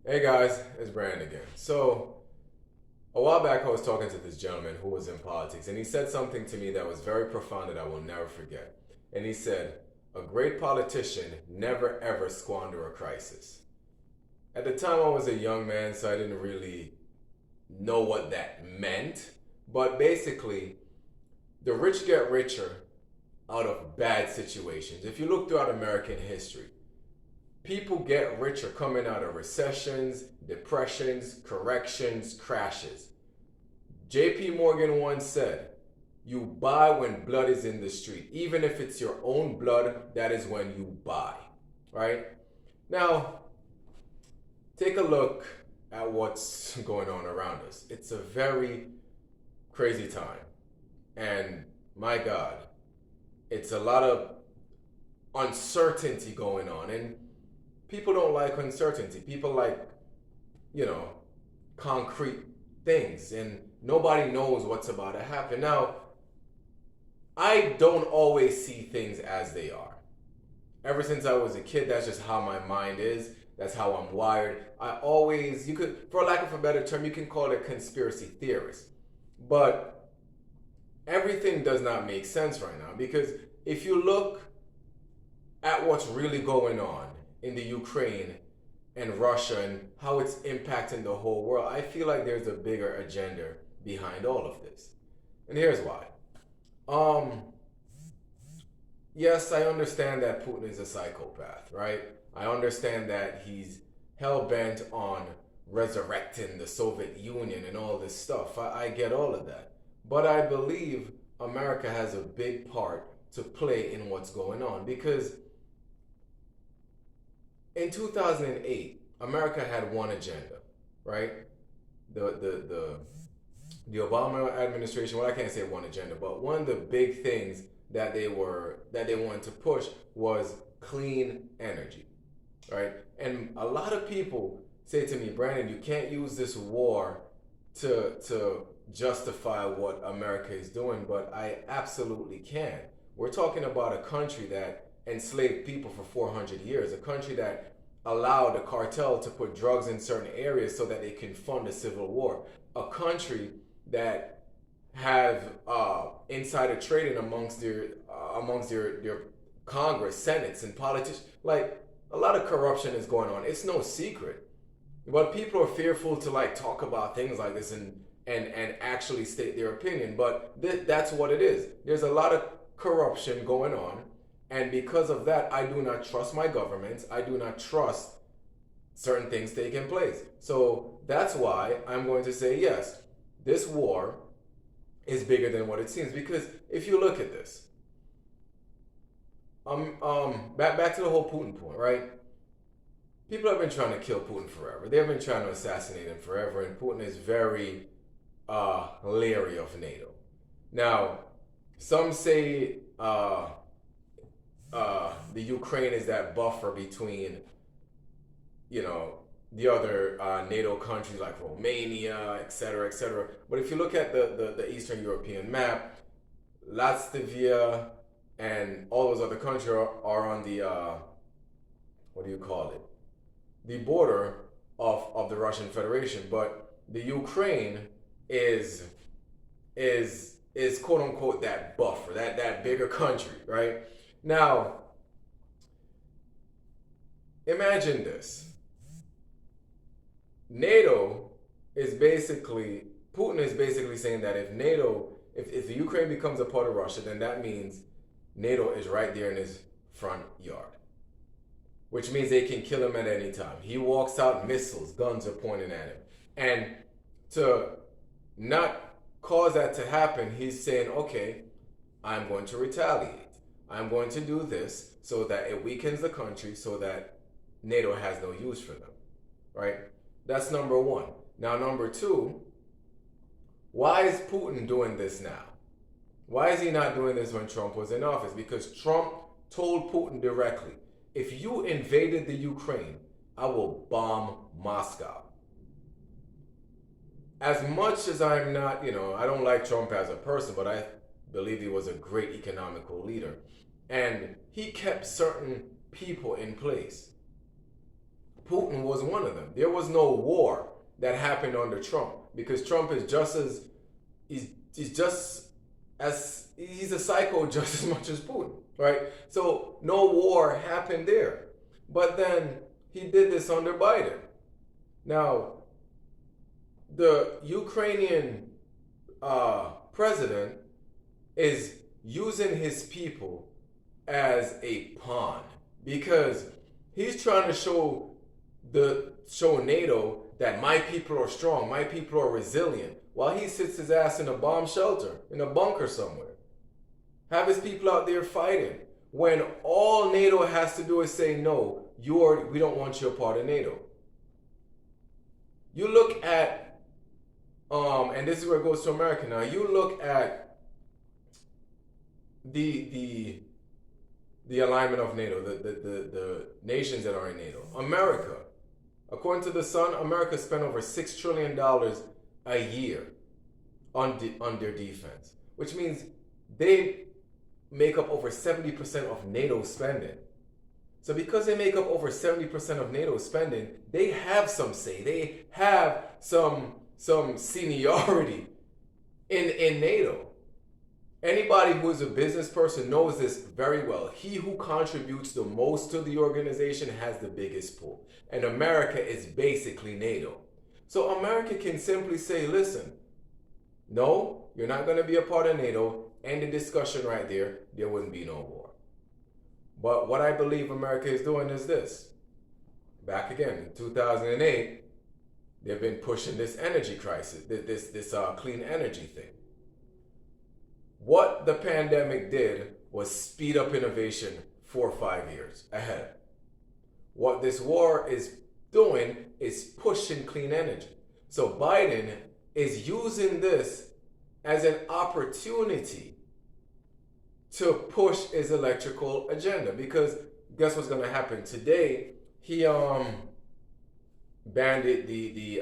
Hey guys, it's Brandon again. So, a while back I was talking to this gentleman who was in politics, and he said something to me that was very profound that I will never forget. And he said, "A great politician never ever squander a crisis." At the time I was a young man, so I didn't really know what that meant. But basically, the rich get richer out of bad situations. If you look throughout American history, people get richer coming out of recessions, depressions, corrections, crashes. JP Morgan once said, "You buy when blood is in the street. Even if it's your own blood, that is when you buy." Right? Now, take a look at what's going on around us. It's a very crazy time. And my God, it's a lot of uncertainty going on. And people don't like uncertainty. People like, you know, concrete things. And nobody knows what's about to happen. Now, I don't always see things as they are. Ever since I was a kid, that's just how my mind is. That's how I'm wired. I always, you could, for lack of a better term, you can call it a conspiracy theorist. But everything does not make sense right now because if you look at what's really going on in the Ukraine and Russia and how it's impacting the whole world, I feel like there's a bigger agenda behind all of this. And here's why. Yes, I understand that Putin is a psychopath, right? I understand that he's hell bent on resurrecting the Soviet Union and all this stuff. I get all of that. But I believe America has a big part to play in what's going on because in 2008, America had one agenda, right? The Obama administration, well, I can't say one agenda, but one of the big things that they wanted to push was clean energy, right? And a lot of people say to me, "Brandon, you can't use this war to justify what America is doing," but I absolutely can. We're talking about a country that enslaved people for 400 years, a country that allowed the cartel to put drugs in certain areas so that they can fund a civil war, a country that have insider trading amongst their Congress, Senates, and politicians. Like a lot of corruption is going on. It's no secret, but people are fearful to like talk about things like this and actually state their opinion. But that's what it is. There's a lot of corruption going on, and because of that, I do not trust my governments. I do not trust certain things taking place. So that's why I'm going to say yes. This war is bigger than what it seems because if you look at this, back to the whole Putin point, right? People have been trying to kill Putin forever. They've been trying to assassinate him forever, and Putin is very leery of NATO. Now, some say the Ukraine is that buffer between, you know, the other NATO countries like Romania, etc., etc. But if you look at the Eastern European map, Latvia and all those other countries are on the, what do you call it? The border of the Russian Federation. But the Ukraine is quote unquote that buffer, that bigger country, right? Now, imagine this. NATO is basically, Putin is basically saying that if the Ukraine becomes a part of Russia, then that means NATO is right there in his front yard, which means they can kill him at any time. He walks out, missiles, guns are pointing at him. And to not cause that to happen, he's saying, okay, I'm going to retaliate. I'm going to do this so that it weakens the country so that NATO has no use for them, right? That's number one. Now, number two, why is Putin doing this now? Why is he not doing this when Trump was in office? Because Trump told Putin directly, if you invaded the Ukraine, I will bomb Moscow. As much as I'm not, I don't like Trump as a person, but I believe he was a great economical leader. And he kept certain people in place. Putin was one of them. There was no war that happened under Trump because Trump is just as he's just as he's a psycho just as much as Putin, right? So no war happened there. But then he did this under Biden. Now, the Ukrainian president is using his people as a pawn because he's trying to show NATO that my people are strong, my people are resilient, while he sits his ass in a bomb shelter, in a bunker somewhere. Have his people out there fighting when all NATO has to do is say, no, we don't want you a part of NATO. You look at, and this is where it goes to America now, you look at the alignment of NATO, the nations that are in NATO. America, according to the Sun, America spent over $6 trillion a year on their defense, which means they make up over 70% of NATO spending. So because they make up over 70% of NATO spending, they have some say. They have some seniority in NATO. Anybody who is a business person knows this very well. He who contributes the most to the organization has the biggest pull. And America is basically NATO. So America can simply say, listen, no, you're not going to be a part of NATO. End the discussion right there. There wouldn't be no war. But what I believe America is doing is this. Back again, in 2008, they've been pushing this energy crisis, this clean energy thing. What the pandemic did was speed up innovation 4 or 5 years ahead. What this war is doing is pushing clean energy. So Biden is using this as an opportunity to push his electrical agenda, because guess what's going to happen today? He banned the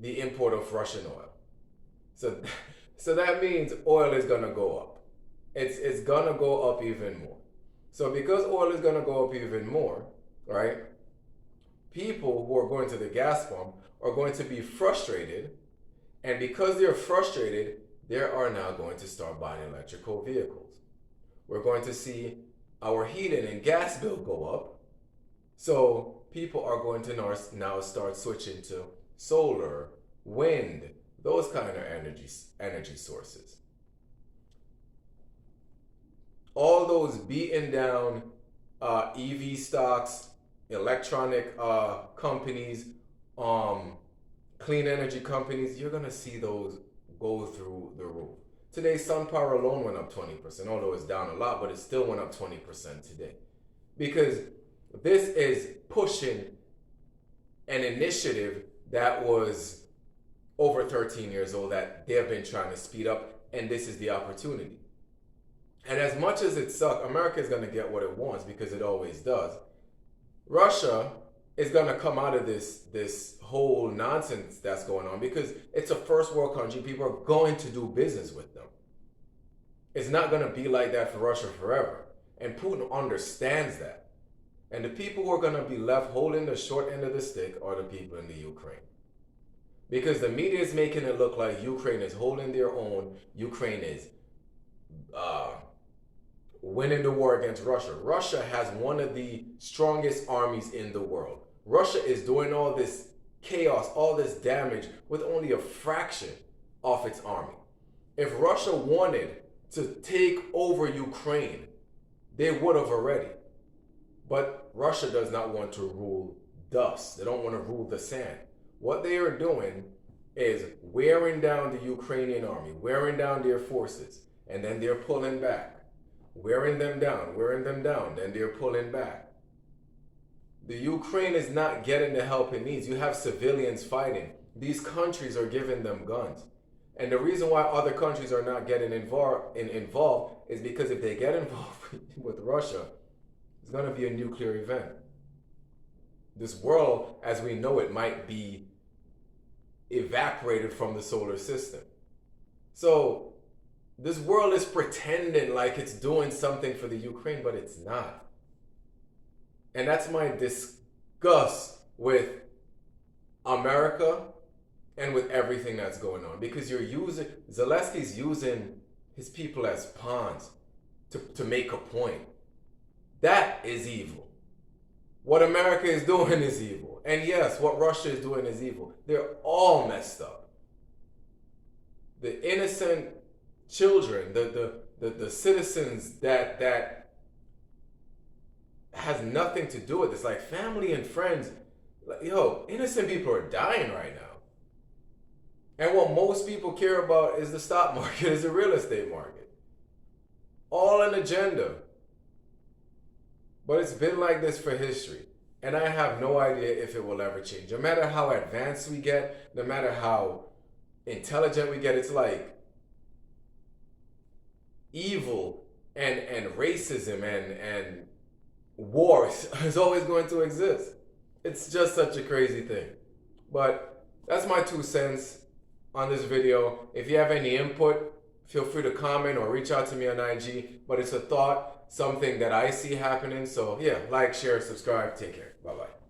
import of Russian oil. So that means oil is going to go up. It's going to go up even more. So because oil is going to go up even more, right? People who are going to the gas pump are going to be frustrated, and because they're frustrated, they are now going to start buying electrical vehicles. We're going to see our heating and gas bill go up. So people are going to now start switching to solar, wind, those kind of energy sources. All those beaten down EV stocks, electronic companies, clean energy companies, you're going to see those go through the roof. Today, SunPower alone went up 20%, although it's down a lot, but it still went up 20% today. Because this is pushing an initiative that was over 13 years old that they've been trying to speed up, and this is the opportunity. And as much as it sucks, America is going to get what it wants because it always does. Russia is going to come out of this whole nonsense that's going on because it's a first world country. People are going to do business with them. It's not going to be like that for Russia forever. And Putin understands that. And the people who are going to be left holding the short end of the stick are the people in the Ukraine. Because the media is making it look like Ukraine is holding their own. Ukraine is winning the war against Russia. Russia has one of the strongest armies in the world. Russia is doing all this chaos, all this damage with only a fraction of its army. If Russia wanted to take over Ukraine, they would have already. But Russia does not want to rule dust. They don't want to rule the sand. What they are doing is wearing down the Ukrainian army, wearing down their forces, and then they're pulling back. Wearing them down, then they're pulling back. The Ukraine is not getting the help it needs. You have civilians fighting. These countries are giving them guns. And the reason why other countries are not getting involved is because if they get involved with Russia, it's going to be a nuclear event. This world, as we know it, might be evaporated from the solar system. So this world is pretending like it's doing something for the Ukraine, but it's not. And that's my disgust with America and with everything that's going on, because Zelensky's using his people as pawns to make a point. That is evil. What America is doing is evil. And yes, what Russia is doing is evil. They're all messed up. The innocent children, the citizens that has nothing to do with this, like family and friends. Yo, innocent people are dying right now. And what most people care about is the stock market, is the real estate market. All an agenda. But it's been like this for history. And I have no idea if it will ever change. No matter how advanced we get, no matter how intelligent we get, it's like evil and racism and war is always going to exist. It's just such a crazy thing. But that's my 2 cents on this video. If you have any input, feel free to comment or reach out to me on IG. But it's a thought, something that I see happening. So yeah, like, share, subscribe. Take care. Bye-bye.